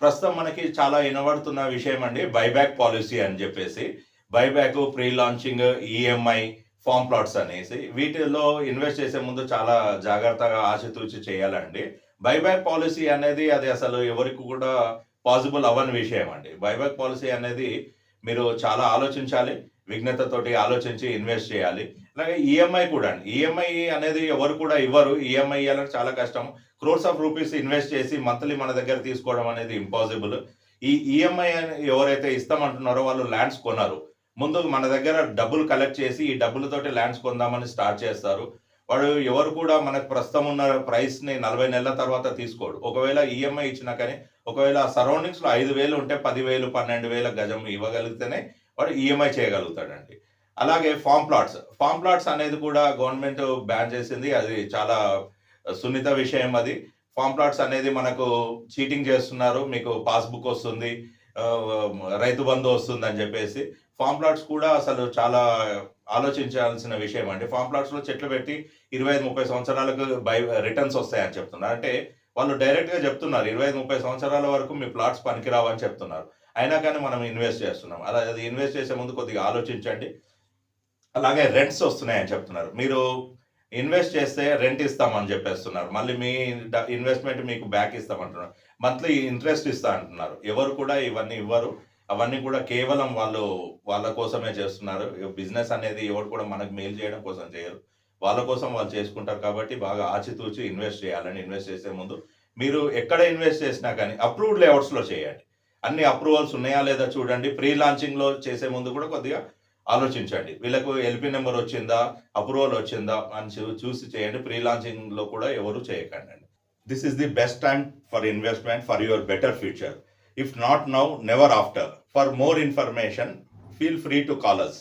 ప్రస్తుతం మనకి చాలా వినబడుతున్న విషయం అండి బైబ్యాక్ పాలిసీ అని చెప్పేసి. Buyback, pre launching, EMI, farm plots అనేసి వీటిల్లో ఇన్వెస్ట్ చేసే ముందు చాలా జాగ్రత్తగా ఆచితూచి చేయాలండి. బైబ్యాక్ పాలిసీ అనేది అది అసలు ఎవరికి కూడా పాసిబుల్ అవ్వని విషయం అండి. బైబ్యాక్ పాలిసీ అనేది మీరు చాలా ఆలోచించాలి. విజ్ఞతతోటి ఆలోచించి ఇన్వెస్ట్ చేయాలి. అలాగే ఈఎంఐ కూడా అండి. ఈఎంఐ అనేది ఎవరు కూడా ఇవ్వరు. ఈఎంఐ ఇయ్యాలంటే చాలా కష్టం. క్రోర్స్ ఆఫ్ రూపీస్ ఇన్వెస్ట్ చేసి మంత్లీ మన దగ్గర తీసుకోవడం అనేది ఇంపాసిబుల్. ఈ ఈఎంఐ అని ఎవరైతే ఇస్తామంటున్నారో వాళ్ళు ల్యాండ్స్ కొనరు. ముందు మన దగ్గర డబ్బులు కలెక్ట్ చేసి ఈ డబ్బులతోటి ల్యాండ్స్ కొందామని స్టార్ట్ చేస్తారు. వాడు ఎవరు కూడా మనకు ప్రస్తుతం ఉన్న ప్రైస్‌ని 40 నెలల తర్వాత తీసుకోడు. ఒకవేళ ఈఎంఐ ఇచ్చినా కానీ ఒకవేళ సరౌండింగ్స్‌లో 5,000 ఉంటే 10,000, 12,000 గజం ఇవ్వగలిగితేనే వాడు ఈఎంఐ చేయగలుగుతాడండి. అలాగే ఫార్మ్ ప్లాట్స్. ఫార్మ్ ప్లాట్స్ అనేది కూడా గవర్నమెంట్ బ్యాన్ చేసింది. అది చాలా సున్నిత విషయం అది. ఫార్మ్ ప్లాట్స్ అనేది మనకు చీటింగ్ చేస్తున్నారు. మీకు పాస్‌బుక్ వస్తుంది. రైతు బంధు వస్తుందని చెప్పేసి. ఫార్మ్ ప్లాట్స్ కూడా అసలు చాలా ఆలోచించాల్సిన విషయం అండి. ఫార్మ్ ప్లాట్స్‌లో చెట్లు పెట్టి 25, 30 సంవత్సరాలకు రిటర్న్స్ వస్తాయని చెప్తున్నారు. అంటే వాళ్ళు డైరెక్ట్‌గా చెప్తున్నారు. 25, 30 సంవత్సరాల వరకు మీ ప్లాట్స్ పనికిరావని చెప్తున్నారు. అయినా కానీ మనం ఇన్వెస్ట్ చేస్తున్నాం. అలా అది ఇన్వెస్ట్ చేసే ముందు కొద్దిగా ఆలోచించండి. అలాగే రెంట్స్ వస్తున్నాయని చెప్తున్నారు. మీరు ఇన్వెస్ట్ చేస్తే రెంట్ ఇస్తామని చెప్పేస్తున్నారు. మళ్ళీ మీ ఇన్వెస్ట్‌మెంట్ మీకు బ్యాక్ ఇస్తామంటున్నారు. మంత్లీ ఇంట్రెస్ట్ ఇస్తా అంటున్నారు. ఎవరు కూడా ఇవన్నీ ఇవ్వరు. అవన్నీ కూడా కేవలం వాళ్ళు వాళ్ళ కోసమే చేస్తున్నారు. బిజినెస్ అనేది ఎవరు కూడా మనకు మేలు చేయడం కోసం చేయరు. వాళ్ళ కోసం వాళ్ళు చేసుకుంటారు కాబట్టి బాగా ఆచితూచి ఇన్వెస్ట్ చేయాలని ఇన్వెస్ట్ చేసే ముందు మీరు ఎక్కడ ఇన్వెస్ట్ చేసినా కానీ అప్రూవ్డ్ లేఅవుట్స్‌లో చేయండి. అన్ని అప్రూవల్స్ ఉన్నాయా లేదా చూడండి. ప్రీ లాంచింగ్‌లో చేసే ముందు కూడా కొద్దిగా ఆలోచించండి. వీళ్ళకు ఎల్‌పీ నంబర్ వచ్చిందా? అప్రూవల్ వచ్చిందా? అని చూసి చేయండి. ప్రీ లాంచింగ్‌లో కూడా ఎవరు చేయకండండి. This is the best time for investment for your better future. If not now, never after. For more information, feel free to call us.